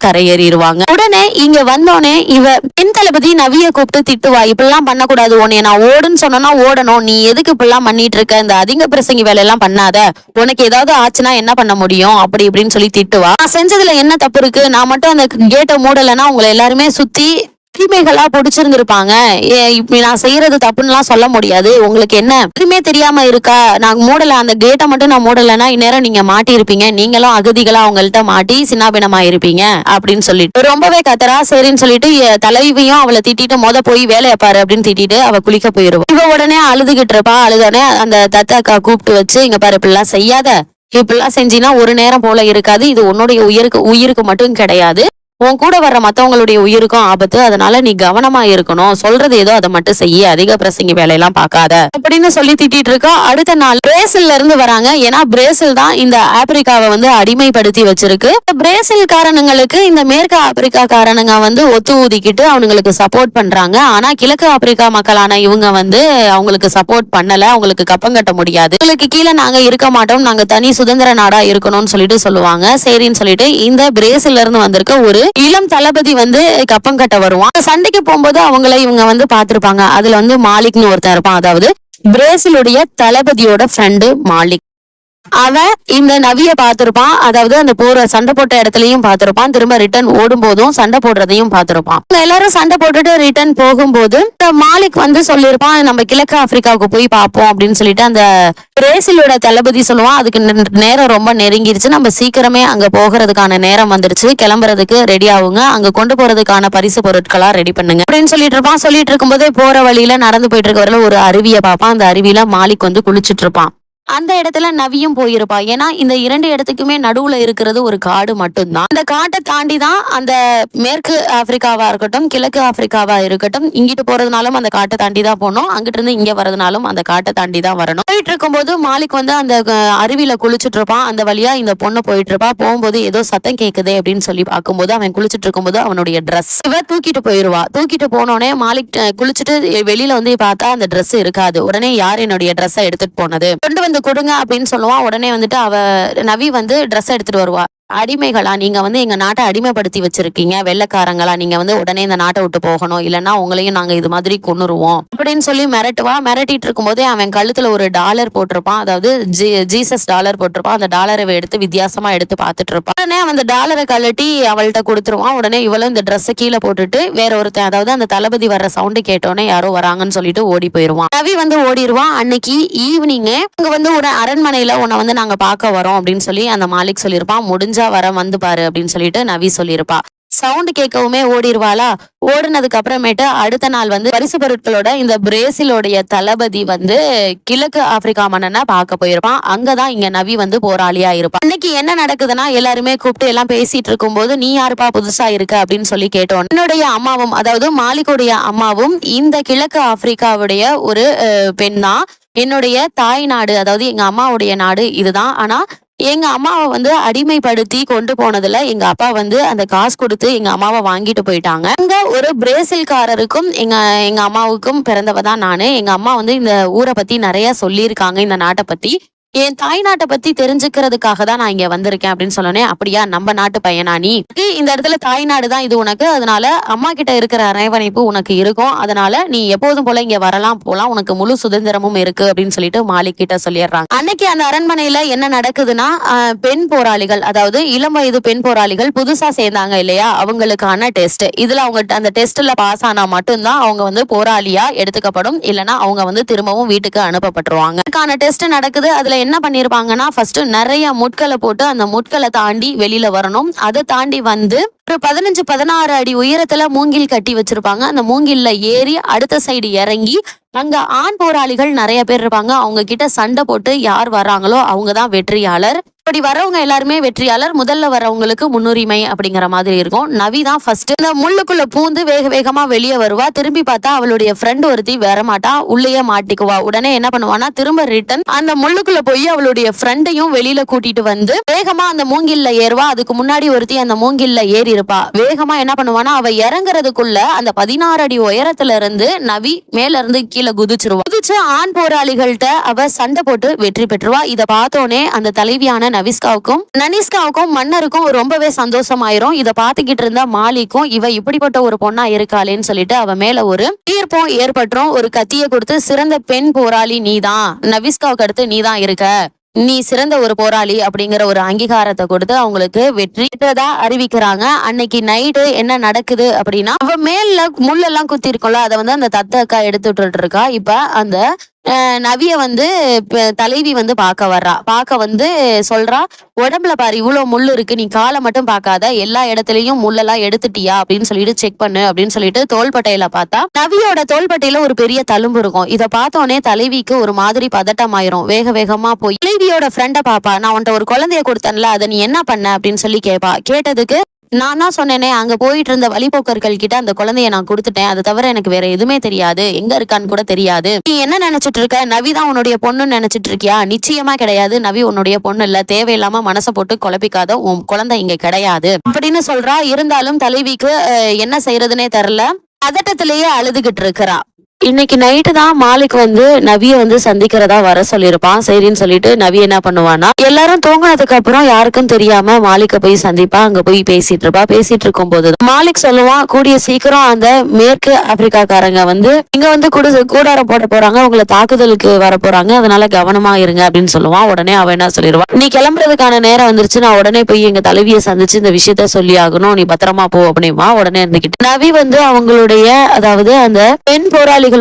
கரையேறிடுவாங்க. உடனே இங்க வந்தோடனே இவ பெண் தளபதி நவிய கூப்பிட்டு திட்டுவா, இப்படிலாம் பண்ணக்கூடாது, உன்னைய நான் ஓடுன்னு சொன்னா ஓடணும், நீ எதுக்கு இப்படிலாம் பண்ணிட்டு இருக்க, இந்த அதிக பிரசங்கி வேலை எல்லாம் பண்ணாத, உனக்கு ஏதாவது ஆச்சுன்னா என்ன பண்ண முடியும் அப்படி இப்படின்னு சொல்லி திட்டுவா. நான் செஞ்சதுல என்ன தப்பு இருக்கு, நான் மட்டும் அந்த கேட்டை மூடலைன்னா உங்களை எல்லாருமே சுத்தி தீமைகளா பிடிச்சிருந்திருப்பாங்க, இப்படி நான் செய்யறது தப்புன்னு எல்லாம் சொல்ல முடியாது, உங்களுக்கு என்ன எதுவுமே தெரியாம இருக்கா, நான் மூடல, அந்த கேட்டை மட்டும் நான் மூடலைன்னா இந்நேரம் நீங்க மாட்டி இருப்பீங்க, நீங்களும் அகதிகளா அவங்கள்ட்ட மாட்டி சின்னாபினமா இருப்பீங்க அப்படின்னு சொல்லிட்டு ரொம்பவே கத்தரா. சரின்னு சொல்லிட்டு தலைவியும் அவளை திட்டிட்டு போய் வேலையை பாரு அப்படின்னு திட்டிட்டு அவ குளிக்க போயிருவா. இவ உடனே அழுதுகிட்டு இருப்பா. அழுதானே அந்த தத்தாக்கா கூப்பிட்டு வச்சு, இங்க பாரு இப்படிலாம் செய்யாத, இப்படிலாம் செஞ்சினா ஒரு நேரம் போல இருக்காது, இது உன்னுடைய உயிருக்கு மட்டும் கிடையாது, உன் கூட வர்ற மத்தவங்களுடைய உயிருக்கும் ஆபத்து, அதனால நீ கவனமா இருக்கணும், சொல்றது ஏதோ அதை மட்டும் செய்ய, அதிக பிரசங்கி வேலையெல்லாம் பார்க்காத அப்படின்னு சொல்லி திட்டிட்டு இருக்கா. அடுத்த நாள் பிரேசில்ல இருந்து வராங்க. ஏன்னா பிரேசில் தான் இந்த ஆப்பிரிக்காவை அடிமைப்படுத்தி வச்சிருக்கு. பிரேசில் காரணங்களுக்கு இந்த மேற்கு ஆப்பிரிக்கா காரணங்க ஒத்து ஊதிக்கிட்டு அவங்களுக்கு சப்போர்ட் பண்றாங்க. ஆனா கிழக்கு ஆப்பிரிக்கா மக்களான இவங்க அவங்களுக்கு சப்போர்ட் பண்ணல, அவங்களுக்கு கப்பம் கட்ட முடியாது, உங்களுக்கு கீழே நாங்க இருக்க மாட்டோம், நாங்க தனி சுதந்திர நாடா இருக்கணும்னு சொல்லிட்டு சொல்லுவாங்க. சரின்னு சொல்லிட்டு இந்த பிரேசில்ல இருந்து வந்திருக்க ஒரு இளம் தளபதி கப்பம் கட்ட வருவான். சண்டைக்கு போகும்போது அவங்கள இவங்க பாத்திருப்பாங்க. அதுல மாலிக்னு ஒருத்தன் இருப்பான், அதாவது பிரேசிலுடைய தளபதியோட ஃப்ரெண்டு மாலிக். அவன் இந்த நவிய பாத்திருப்பான், அதாவது அந்த சண்டை போட்ட இடத்துலயும் பாத்திருப்பான், திரும்ப ரிட்டர்ன் ஓடும் போதும் சண்டை போடுறதையும் பாத்திருப்பான். எல்லாரும் சண்டை போட்டுட்டு ரிட்டர்ன் போகும்போது மாலிக் சொல்லியிருப்பான், நம்ம கிழக்கு ஆப்பிரிக்காவுக்கு போய் பார்ப்போம் அப்படின்னு சொல்லிட்டு அந்த பிரேசிலோட தளபதி சொல்லுவான். அதுக்கு நேரம் ரொம்ப நெருங்கிருச்சு, நம்ம சீக்கிரமே அங்க போகிறதுக்கான நேரம் வந்துருச்சு, கிளம்புறதுக்கு ரெடி ஆகுங்க, அங்க கொண்டு போறதுக்கான பரிசு பொருட்களா ரெடி பண்ணுங்க அப்படின்னு சொல்லிட்டு இருப்பான். சொல்லிட்டு இருக்கும்போதே போற வழியில நடந்து போயிட்டு இருக்கவரை ஒரு அருவியை பார்ப்பான். அந்த அருவியில மாலிக் குளிச்சுட்டு இருப்பான். அந்த இடத்துல நவியும் போயிருப்பா. ஏன்னா இந்த இரண்டு இடத்துக்குமே நடுவுல இருக்கிறது ஒரு காடு மட்டும்தான். அந்த காட்டை தாண்டி தான் அந்த மேற்கு ஆப்பிரிக்காவா இருக்கட்டும், கிழக்கு ஆப்பிரிக்காவா இருக்கட்டும், இங்கிட்டு போறதுனாலும் அந்த காட்டை தாண்டி தான் போகணும், அங்கிட்டு இருந்து இங்க வரதுனாலும் அந்த காட்டை தாண்டி தான் வரணும். போயிட்டு இருக்கும்போது மாலிக் அந்த அருவியில குளிச்சுட்டு இருப்பான். அந்த வழியா இந்த பொண்ணு போயிட்டு இருப்பா. போகும்போது ஏதோ சத்தம் கேக்குதே அப்படின்னு சொல்லி பார்க்கும்போது அவன் குளிச்சுட்டு இருக்கும்போது அவனுடைய ட்ரெஸ் இவ தூக்கிட்டு போயிருவா. தூக்கிட்டு போனோடனே மாலிக் குளிச்சுட்டு வெளியில பார்த்தா அந்த ட்ரெஸ் இருக்காது. உடனே யார் என்னுடைய ட்ரெஸ்ஸை எடுத்துட்டு போனது, கொண்டு கொடுங்க அப்படின்னு சொல்லுவான். உடனே அவ நவி ட்ரெஸ் எடுத்துட்டு வருவா. அடிமைகளா நீங்க எங்க நாட்டை அடிமைப்படுத்தி வச்சிருக்கீங்க, வெள்ளக்காரங்களா நீங்க உடனே இந்த நாட்டை விட்டு போகணும், இல்லைன்னா உங்களையும் நாங்க இது மாதிரி கொன்னுருவோம் அப்படின்னு சொல்லி மிரட்டுவா. மிரட்டிட்டு இருக்கும் போதே அவன் கழுத்துல ஒரு டாலர் போட்டிருப்பான், அதாவது ஜீசஸ் டாலர் போட்டிருப்பான். அந்த டாலரை எடுத்து வித்தியாசமா எடுத்து பார்த்துட்டு இருப்பான். உடனே அந்த டாலரை கழட்டி அவள்கிட்ட கொடுத்துருவான். உடனே இவளும் இந்த ட்ரெஸ்ஸை கீழே போட்டுட்டு வேற ஒருத்தன், அதாவது அந்த தளபதி வர்ற சவுண்டு கேட்டோன்னே யாரோ வராங்கன்னு சொல்லிட்டு ஓடி போயிருவான். ரவி ஓடிடுவான். அன்னைக்கு ஈவினிங் அங்க ஒரு அரண்மனையில உன்னை நாங்க பார்க்க வரோம் அப்படின்னு சொல்லி அந்த மாலிக் சொல்லியிருப்பான். முடிஞ்ச வர பாரு அப்படின்னு சொல்லிட்டு நவி சொல்லியிருப்பா. சவுண்ட் கேட்கவுமே ஓடிடுவாளா. ஓடுனதுக்கு அப்புறமேட்டு அடுத்த நாள் பரிசு பொருட்களோட இந்த பிரேசிலோடைய தளபதி கிழக்கு ஆப்பிரிக்கா மன்னனை பார்க்க போயிருப்பான். அங்கதான் இங்க நவி போராளியா இருப்பான். அன்னைக்கு என்ன நடக்குதுன்னா எல்லாருமே கூப்பிட்டு எல்லாம் பேசிட்டு இருக்கும் போது, நீ யாருப்பா புதுசா இருக்க அப்படின்னு சொல்லி கேட்டோம். என்னுடைய அம்மாவும், அதாவது மாலிக்குடைய அம்மாவும் இந்த கிழக்கு ஆப்பிரிக்காவுடைய ஒரு பெண் தான். என்னுடைய தாய் நாடு, அதாவது எங்க அம்மாவுடைய நாடு இதுதான். ஆனா எங்க அம்மாவை அடிமைப்படுத்தி கொண்டு போனதுல எங்க அப்பா அந்த காசு கொடுத்து எங்க அம்மாவை வாங்கிட்டு போயிட்டாங்க. அங்க ஒரு பிரேசில்காரருக்கும் எங்க அம்மாவுக்கும் பிறந்தவ தான் நானு. எங்க அம்மா இந்த ஊரை பத்தி நிறைய சொல்லியிருக்காங்க, இந்த நாட்டை பத்தி. என் தாய் நாட்டை பத்தி தெரிஞ்சுக்கிறதுக்காக தான் நான் இங்க வந்திருக்கேன் அப்படின்னு சொன்னேன். அப்படியா, நம்ம நாட்டு பையனா நீ, இந்த இடத்துல தாய் நாடு தான் இது உனக்கு, அதனால அம்மா கிட்ட இருக்கிற அரவணைப்பு உனக்கு இருக்கும், அதனால நீ எப்போதும் போல இங்க வரலாம் போலாம், உனக்கு முழு சுதந்திரமும் இருக்கு அப்படின்னு சொல்லிட்டு மாலிக் கிட்ட சொல்லிடுறாங்க. அன்னைக்கு அந்த அரண்மனையில என்ன நடக்குதுன்னா, பெண் போராளிகள், அதாவது இளம் வயது பெண் போராளிகள் புதுசா சேர்ந்தாங்க இல்லையா, அவங்களுக்கான டெஸ்ட். இதுல அவங்க அந்த டெஸ்ட்ல பாஸ் ஆனா மட்டும்தான் அவங்க போராளியா எடுத்துக்கப்படும், இல்லைன்னா அவங்க திரும்பவும் வீட்டுக்கு அனுப்பப்பட்டுருவாங்க. அதுக்கான டெஸ்ட் நடக்குது. அதுல என்ன பண்ணிருப்பாங்கன்னா, ஃபர்ஸ்ட் நிறைய முட்களை போட்டு அந்த முட்களை தாண்டி வெளியில வரணும். அதை தாண்டி ஒரு 15-16 அடி உயரத்துல மூங்கில் கட்டி வச்சிருப்பாங்க. அந்த மூங்கில்ல ஏறி அடுத்த சைடு இறங்கி அங்க ஆண் போராளிகள் நிறைய பேர் இருப்பாங்க. அவங்க கிட்ட சண்டை போட்டு யார் வர்றாங்களோ அவங்கதான் வெற்றியாளர். அப்படி வரவங்க எல்லாருமே வெற்றியாளர். முதல்ல வரவங்களுக்கு முன்னுரிமை அப்படிங்கிற மாதிரி இருக்கும். நவி தான் ஃபர்ஸ்ட் இந்த முள்ளுக்குள்ள பூந்து வேக வேகமா வெளியே வருவா. திரும்பி பார்த்தா அவளுடைய ஃப்ரெண்ட் ஒருத்தி வரமாட்டா, உள்ளேயே மாட்டிக்குவா. உடனே என்ன பண்ணுவானா, திரும்ப ரிட்டன் அந்த முள்ளுக்குள்ள போய் அவளுடைய ஃப்ரெண்டையும் வெளியில கூட்டிட்டு வேகமா அந்த மூங்கில்ல ஏறுவா. அதுக்கு முன்னாடி ஒருத்தி அந்த மூங்கில்ல ஏறி இருப்பா. வேகமா என்ன பண்ணுவானா, அவ இறங்குறதுக்குள்ள அந்த 16 அடி உயரத்துல இருந்து நவி மேல இருந்து கீழே குதிச்சு ஆண் போராளிகள்கிட்ட அவ சண்டை போட்டு வெற்றி பெற்றுவா. இதை பார்த்தோன்னே அந்த தலைவியான நனிஷ்காவுக்கும் மன்னருக்கும் ரொம்பவே சந்தோஷமாயிரும். இதை பார்த்துக்கிட்டு இருந்த மாலிக்கும் இவ இப்படிப்பட்ட ஒரு பொண்ணா இருக்காளேன்னு சொல்லிட்டு அவ மேல ஒரு ஈர்ப்பும் ஏற்பட்டுரும். ஒரு கத்தியை கொடுத்து சிறந்த பெண் போராளி நீதான், நவிஸ்காவுக்கு அடுத்து நீதான் இருக்க, நீ சிறந்த ஒரு போராளி அப்படிங்கிற ஒரு அங்கீகாரத்தை கொடுத்து அவங்களுக்கு வெற்றி பெற்றதா அறிவிக்கிறாங்க. அன்னைக்கு நைட்டு என்ன நடக்குது அப்படின்னா, அவ மேல முள்ளெல்லாம் குத்தி இருக்கும்ல, அதை வந்து அந்த தத்த அக்கா எடுத்துட்டு இருக்கா. இப்ப அந்த நவிய வந்து தலைவி வந்து பார்க்க வந்து சொல்றா, உடம்புல பாரு இவ்வளவு முள்ளு இருக்கு, நீ காலை மட்டும் பார்க்காத, எல்லா இடத்துலயும் முள்ளெல்லாம் எடுத்துட்டியா அப்படின்னு சொல்லிட்டு செக் பண்ணு அப்படின்னு சொல்லிட்டு தோள்பட்டையில பார்த்தா நவியோட தோள்பட்டையில ஒரு பெரிய தழும்பு இருக்கும். இதை பார்த்தோன்னே தலைவிக்கு ஒரு மாதிரி பதட்டமாயிரும். வேக வேகமா போய் தலைவியோட ஃப்ரெண்ட பாப்பா, நான் உன்ட்ட ஒரு குழந்தைய கொடுத்தேன்ல, அதை நீ என்ன பண்ண அப்படின்னு சொல்லி கேட்பா. கேட்டதுக்கு நான் தான் சொன்னேனே, அங்க போயிட்டு இருந்த வழிபோக்கர்கள் கிட்ட அந்த குழந்தைய நான் கொடுத்துட்டேன், அது தவிர எனக்கு வேற எதுவுமே தெரியாது, எங்க இருக்கான்னு கூட தெரியாது. நீ என்ன நினைச்சிட்டு இருக்க, நவி தான் உன்னுடைய பொண்ணுன்னு நினைச்சிட்டு இருக்கியா? நிச்சயமா கிடையாது, நவி உன்னுடைய பொண்ணு இல்ல, தேவையில்லாம மனசை போட்டு குழப்பிக்காத, உன் குழந்தை இங்க கிடையாது அப்படின்னு சொல்றா. இருந்தாலும் தலைவிக்கு என்ன செய்யறதுன்னே தெரியல, பதட்டத்திலேயே அழுதுகிட்டு இருக்கிறா. இன்னைக்கு நைட்டு தான் மாலிக் வந்து நவிய வந்து சந்திக்கிறதா வர சொல்லியிருப்பான். சரின்னு சொல்லிட்டு நவி என்ன பண்ணுவானா, எல்லாரும் தூங்கினதுக்கு அப்புறம் யாருக்கும் தெரியாம மாலிக்க போய் சந்திப்பா. அங்க போய் பேசிட்டு இருப்பா. பேசிட்டு இருக்கும் போது மாலிக் சொல்லுவான், கூடிய சீக்கிரம் அந்த மேற்கு ஆப்பிரிக்காக்காரங்க வந்து இங்க வந்து கூடாரம் போட போறாங்க, உங்களை தாக்குதலுக்கு வர போறாங்க, அதனால கவனமா இருங்க அப்படின்னு சொல்லுவான். உடனே அவன் என்ன சொல்லிடுவான், நீ கிளம்புறதுக்கான நேரம் வந்துருச்சு, நான் உடனே போய் எங்க தலைவியை சந்திச்சு இந்த விஷயத்த சொல்லி ஆகணும், நீ பத்திரமா போ அப்படிமா. உடனே இருந்துகிட்டு நவி வந்து அவங்களுடைய, அதாவது அந்த பெண் போராளிகளுடைய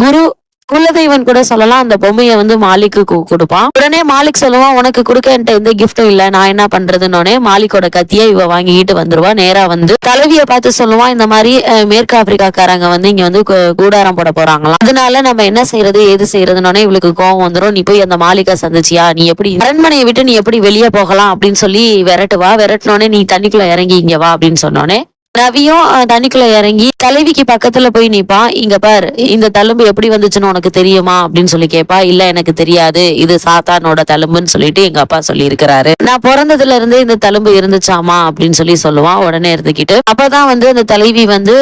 குரு குலதெய்வன் கூட சொல்லலாம், அந்த பொம்மையை வந்து மாலிக்கு கொடுப்பான். உடனே மாலிக் சொல்லுவான், உனக்கு கொடுக்க என்கிட்ட எந்த கிஃப்டும் இல்ல, நான் என்ன பண்றதுன்னு. மாலிக்கோட கத்தியை இவ வாங்கிட்டு வந்துருவா. நேரா வந்து தலைவியை பார்த்து சொல்லுவான், இந்த மாதிரி மேற்கு ஆப்பிரிக்காக்காரங்க வந்து இங்க வந்து கூடாரம் போட போறாங்களாம், அதனால நம்ம என்ன செய்யறது ஏது செய்யறதுன்னு இவளுக்கு கோவம் வந்துடும். நீ போய் அந்த மாலிகை சந்திச்சியா, நீ எப்படி அரண்மனையை விட்டு நீ எப்படி வெளியே போகலாம் அப்படின்னு சொல்லி விரட்டுவா. விரட்டினோடனே நீ தண்ணிக்குள்ள இறங்கி இங்க வா அப்படின்னு சொன்னோடனே நவியும் தண்ணிக்குள்ள இறங்கி தலைவிக்கு பக்கத்துல போய் நிப்பான். இங்க பார், இந்த தழும்பு எப்படி வந்துச்சுன்னு உனக்கு தெரியுமா அப்படின்னு சொல்லி கேட்பா. இல்ல எனக்கு தெரியாது, இது சாத்தானோட தழும்புன்னு சொல்லிட்டு எங்க அப்பா சொல்லி இருக்கிறாரு, நான் பிறந்ததுல இருந்தே இந்த தழும்பு இருந்துச்சாமா அப்படின்னு சொல்லி சொல்லுவான். உடனே இருந்துகிட்டு அப்பதான் வந்து அந்த தலைவி வந்து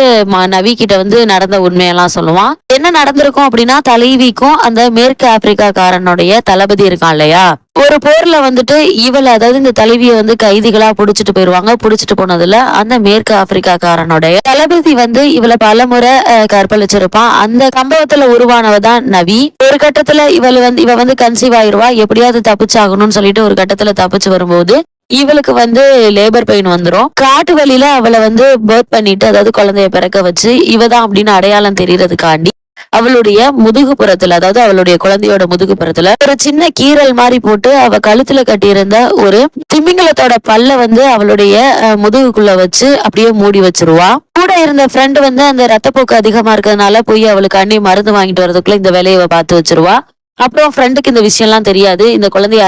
நவி கிட்ட வந்து நடந்த உண்மையெல்லாம் சொல்லுவான். என்ன நடந்திருக்கும் அப்படின்னா, தலைவிக்கும் அந்த மேற்கு ஆப்பிரிக்காக்காரனுடைய தளபதி இருக்கான் இல்லையா, ஒரு போர்ல வந்துட்டு இவளை, அதாவது இந்த தலைவியை வந்து கைதிகளா புடிச்சிட்டு போயிருவாங்க. புடிச்சிட்டு போனதுல அந்த மேற்கு ஆப்பிரிக்காக்காரனுடைய தளபதி வந்து இவளை பலமுறை கற்பழிச்சிருப்பான். அந்த சம்பவத்துல உருவானவதான் நவி. ஒரு கட்டத்துல இவ வந்து கன்சீவ் ஆயிருவா. எப்படியாவது தப்பிச்சாகணும்னு சொல்லிட்டு ஒரு கட்டத்துல தப்பிச்சு வரும்போது இவளுக்கு வந்து லேபர் பெயின் வந்துரும். காட்டு வழியில அவளை வந்து பர்த் பண்ணிட்டு, அதாவது குழந்தைய பிறக்க வச்சு இவதான் அப்படின்னு அடையாளம் தெரியறதுக்காண்டி அவளுடைய முதுகு புறத்துல, அதாவது அவளுடைய குழந்தையோட முதுகு புறத்துல ஒரு சின்ன கீரல் மாதிரி போட்டு அவ கழுத்துல கட்டியிருந்த ஒரு திமிங்கலத்தோட பல்ல வந்து அவளுடைய முதுகுக்குள்ள வச்சு அப்படியே மூடி வச்சிருவா. கூட இருந்த ஃப்ரெண்ட் வந்து அந்த ரத்தப்போக்கு அதிகமா இருக்கிறதுனால போய் அவளுக்கு அண்ணி மருந்து வாங்கிட்டு வரதுக்குள்ள இந்த வேலையை பார்த்து வச்சிருவா. அப்புறம் ஃப்ரெண்டுக்கு இந்த விஷயம் எல்லாம் தெரியாது. இந்த குழந்தைய